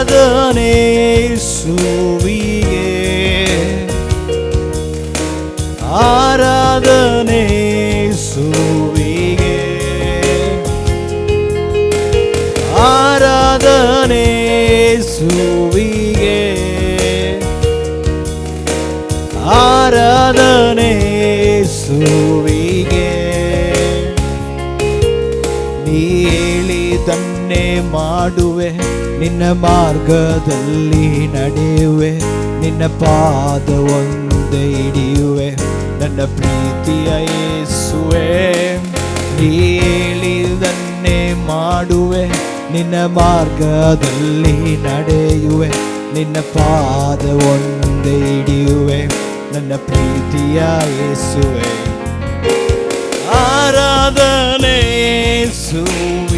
ಆರಾಧನೆ ಯೇಸುವಿಗೆ, ಆರಾಧನೆ ಯೇಸುವಿಗೆ, ಆರಾಧನೆ ಯೇಸುವಿಗೆ, ಆರಾಧನೆ ಯೇಸುವಿಗೆ. ನೀ ಹೇಳಿದನ್ನೇ ಮಾಡುವೆ, ನಿನ್ನ ಮಾರ್ಗದಲ್ಲಿ ನಡೆಯುವೆ, ನಿನ್ನ ಪಾದ ಒಂದೇ ಹಿಡಿಯುವೆ ನನ್ನ ಪ್ರೀತಿಯ ಯೇಸುವೆ. ನೀ ಹೇಳಿದನ್ನೇ ಮಾಡುವೆ, ನಿನ್ನ ಮಾರ್ಗದಲ್ಲಿ ನಡೆಯುವೆ, ನಿನ್ನ ಪಾದ ಒಂದೇ ಹಿಡಿಯುವೆ ನನ್ನ ಪ್ರೀತಿಯ ಯೇಸುವೆ. ಆರಾಧನೆ ಯೇಸುವೆ.